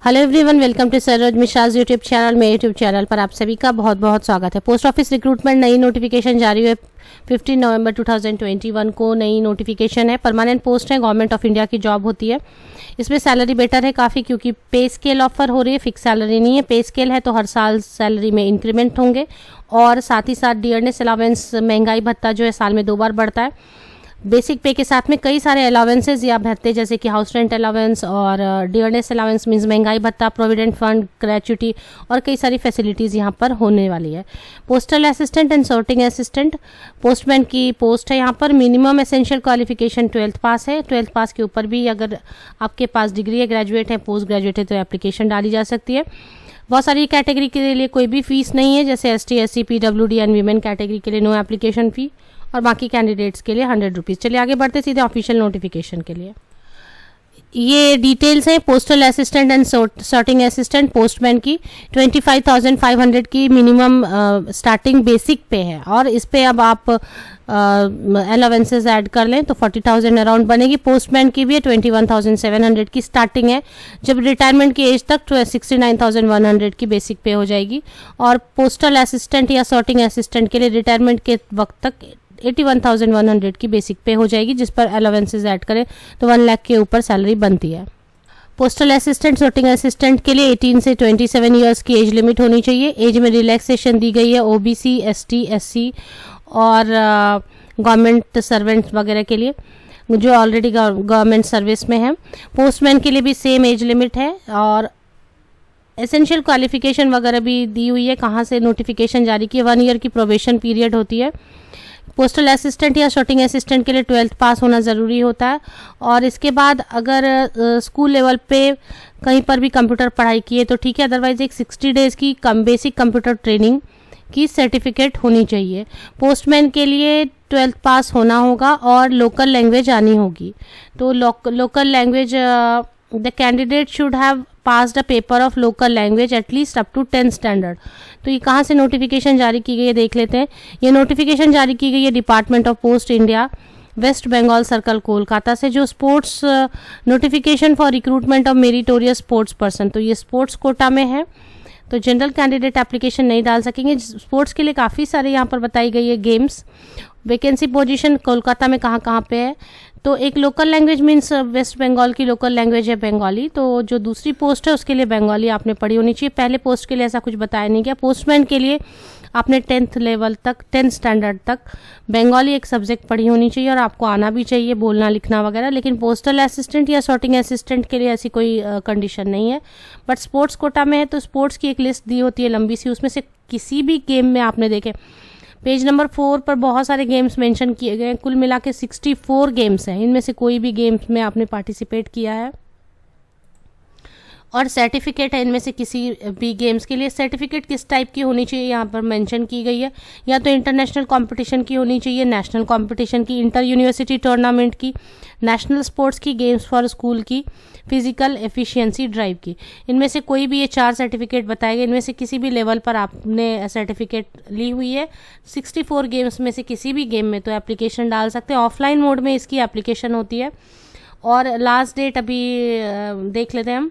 Hello everyone, welcome to Saroj Mishra's YouTube channel. मेरे YouTube channel पर आप सभी का बहुत बहुत स्वागत है। पोस्ट ऑफिस रिक्रूटमेंट नई नोटिफिकेशन जारी हुई 15 नवंबर 2021 को नई नोटिफिकेशन है। परमानेंट पोस्ट है, गवर्नमेंट ऑफ इंडिया की जॉब होती है। इसमें सैलरी बेटर है काफ़ी, क्योंकि पे स्केल ऑफर हो रही है, फिक्स सैलरी नहीं है। पे स्केल है तो हर साल सैलरी में इंक्रीमेंट होंगे और साथ ही साथ डियरनेस अलावेंस, महंगाई भत्ता जो है साल में 2 बार बढ़ता है। बेसिक पे के साथ में कई सारे अलावेंसेज या भत्ते जैसे कि हाउस रेंट अलावेंस और डियरनेस अलावेंस मीन्स महंगाई भत्ता, प्रोविडेंट फंड, ग्रेच्युटी और कई सारी फैसिलिटीज़ यहाँ पर होने वाली है। Postal assistant and sorting assistant postman की पोस्ट है। यहाँ पर मिनिमम एसेंशियल क्वालिफिकेशन 12th पास है। 12th पास के ऊपर भी अगर आपके पास डिग्री है, ग्रेजुएट है, पोस्ट ग्रेजुएट है तो एप्लीकेशन डाली जा सकती है। बहुत सारी कैटेगरी के लिए कोई भी फीस नहीं है, जैसे ST SC PWD and women category के लिए नो एप्लीकेशन फी और बाकी कैंडिडेट्स के लिए 100 रुपीज़। चलिए आगे बढ़ते सीधे ऑफिशियल नोटिफिकेशन के लिए। ये डिटेल्स हैं postal assistant and sorting assistant postman की 25,500 की मिनिमम स्टार्टिंग बेसिक पे है और इस पे अब आप अलावेंसेज ऐड कर लें तो 40,000 अराउंड बनेगी। पोस्टमैन की भी है 21,700 की स्टार्टिंग है। जब रिटायरमेंट की एज तक 69,100 की बेसिक पे हो जाएगी और पोस्टल असिस्टेंट या सॉर्टिंग असिस्टेंट के लिए रिटायरमेंट के वक्त तक 81,100 की बेसिक पे हो जाएगी, जिस पर अलावेंसेज ऐड करें तो 1 लाख के ऊपर सैलरी बनती है। पोस्टल असिस्टेंट, सॉर्टिंग असिस्टेंट के लिए 18 से 27 ईयर्स की एज लिमिट होनी चाहिए। एज में रिलैक्सेशन दी गई है OBC, ST SC और गवर्नमेंट सर्वेंट्स वगैरह के लिए जो ऑलरेडी गवर्नमेंट सर्विस में है। पोस्टमैन के लिए भी सेम एज लिमिट है और एसेंशियल क्वालिफिकेशन वगैरह भी दी हुई है। कहाँ से नोटिफिकेशन जारी की है, 1 ईयर की प्रोबेशन पीरियड होती है। पोस्टल असिस्टेंट या सॉर्टिंग असिस्टेंट के लिए 12th पास होना ज़रूरी होता है और इसके बाद अगर स्कूल लेवल पे कहीं पर भी कंप्यूटर पढ़ाई की है तो ठीक है, अदरवाइज एक 60 डेज़ की बेसिक कंप्यूटर ट्रेनिंग की सर्टिफिकेट होनी चाहिए। पोस्टमैन के लिए 12th पास होना होगा और लोकल लैंग्वेज आनी होगी। तो local language the candidate should have passed a paper of local language at least up to 10th standard. तो ये कहाँ से नोटिफिकेशन जारी की गई है देख लेते हैं। ये नोटिफिकेशन जारी की गई है department of post India, West Bengal circle, Kolkata से। जो sports notification for recruitment of meritorious sports person, तो ये स्पोर्ट्स कोटा में है तो जनरल कैंडिडेट एप्लीकेशन नहीं डाल सकेंगे। स्पोर्ट्स के लिए काफ़ी सारे यहाँ पर बताई गई है गेम्स। वैकेंसी पोजीशन कोलकाता में कहाँ कहाँ पे है, तो एक local language means West Bengal की लोकल लैंग्वेज है बंगाली, तो जो दूसरी पोस्ट है उसके लिए बंगाली आपने पढ़ी होनी चाहिए। पहले पोस्ट के लिए ऐसा कुछ बताया नहीं गया। पोस्टमैन के लिए आपने 10th लेवल तक, 10th स्टैंडर्ड तक बंगाली एक सब्जेक्ट पढ़ी होनी चाहिए और आपको आना भी चाहिए बोलना लिखना वगैरह। लेकिन पोस्टल असिस्टेंट या सॉर्टिंग असिस्टेंट के लिए ऐसी कोई कंडीशन नहीं है। बट स्पोर्ट्स कोटा में है तो स्पोर्ट्स की एक लिस्ट दी होती है लंबी सी, उसमें से किसी भी गेम में आपने देखे पेज नंबर 4 पर बहुत सारे गेम्स मेंशन किए गए हैं। कुल मिला के 64 गेम्स हैं। इनमें से कोई भी गेम्स में आपने पार्टिसिपेट किया है और सर्टिफिकेट है इनमें से किसी भी गेम्स के लिए। सर्टिफिकेट किस टाइप की होनी चाहिए यहाँ पर मेंशन की गई है, या तो इंटरनेशनल कंपटीशन की होनी चाहिए, नेशनल कंपटीशन की, इंटर यूनिवर्सिटी टूर्नामेंट की, नेशनल स्पोर्ट्स की, गेम्स फॉर स्कूल की, फिजिकल एफिशिएंसी ड्राइव की। इनमें से कोई भी ये 4 सर्टिफिकेट बताए गए, इनमें से किसी भी लेवल पर आपने सर्टिफिकेट ली हुई है 64 गेम्स में से किसी भी गेम में तो एप्लीकेशन डाल सकते हैं। ऑफलाइन मोड में इसकी एप्लीकेशन होती है और लास्ट डेट अभी देख लेते हैं हम।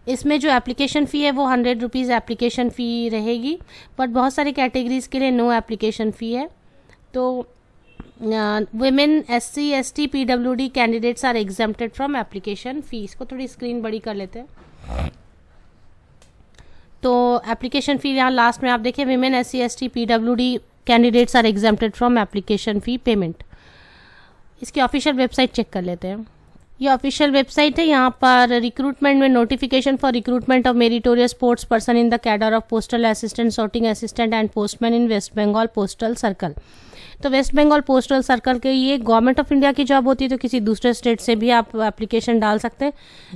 इसमें जो एप्लीकेशन फ़ी है वो 100 रुपीज़ एप्लीकेशन फ़ी रहेगी, बट बहुत सारी कैटेगरीज़ के लिए नो एप्लीकेशन फ़ी है। तो women SC ST PWD candidates are exempted from application fee. इसको थोड़ी स्क्रीन बड़ी कर लेते हैं। तो एप्लीकेशन फ़ी यहाँ लास्ट में आप देखिए, women SC ST PWD candidates are exempted from application fee payment. इसकी ऑफिशियल वेबसाइट चेक कर लेते हैं। ये ऑफिशियल वेबसाइट है। यहाँ पर रिक्रूटमेंट में notification for recruitment of meritorious sports person in the cadre of postal assistant, sorting assistant and postman in West Bengal postal circle. तो वेस्ट बंगाल पोस्टल सर्कल के ये गवर्नमेंट ऑफ इंडिया की जॉब होती है, तो किसी दूसरे स्टेट से भी आप एप्लीकेशन डाल सकते हैं।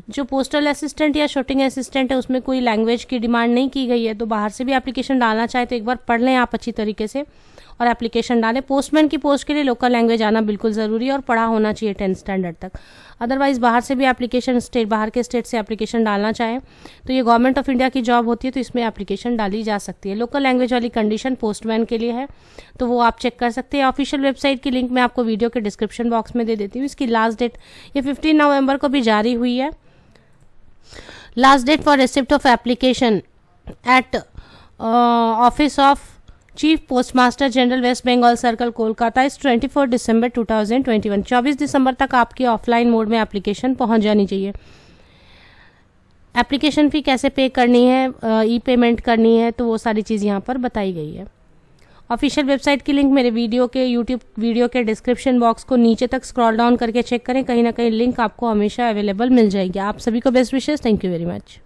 जो पोस्टल असिस्टेंट या सॉर्टिंग असिस्टेंट है उसमें कोई लैंग्वेज की डिमांड नहीं की गई है, तो बाहर से भी एप्लीकेशन डालना चाहे तो एक बार पढ़ लें आप अच्छी तरीके से और एप्लीकेशन डालें। पोस्टमैन की पोस्ट के लिए लोकल लैंग्वेज आना बिल्कुल ज़रूरी है और पढ़ा होना चाहिए 10th स्टैंडर्ड तक। अदरवाइज बाहर से भी एप्लीकेशन बाहर के स्टेट से एप्लीकेशन डालना चाहें तो ये गवर्नमेंट ऑफ इंडिया की जॉब होती है, तो इसमें एप्लीकेशन डाली जा सकती है। लोकल लैंग्वेज वाली कंडीशन पोस्टमैन के लिए है, तो वो आप चेक कर सकते हैं। ऑफिशियल वेबसाइट की लिंक मैं आपको वीडियो के डिस्क्रिप्शन बॉक्स में दे देती हूँ। इसकी लास्ट डेट ये 15 नवंबर को भी जारी हुई है। Last date for receipt of application at office of chief postmaster general west Bengal circle Kolkata इस 24 दिसंबर 2021। 24 दिसंबर तक आपकी ऑफलाइन मोड में एप्लीकेशन पहुंच जानी चाहिए। एप्लीकेशन फ़ी कैसे पे करनी है, ई पेमेंट करनी है, तो वो सारी चीज़ यहाँ पर बताई गई है। ऑफिशियल वेबसाइट की लिंक मेरे वीडियो के यूट्यूब वीडियो के डिस्क्रिप्शन बॉक्स को नीचे तक स्क्रॉल डाउन करके चेक करें, कहीं ना कहीं लिंक आपको हमेशा अवेलेबल मिल जाएगी। आप सभी को best wishes. Thank you very much.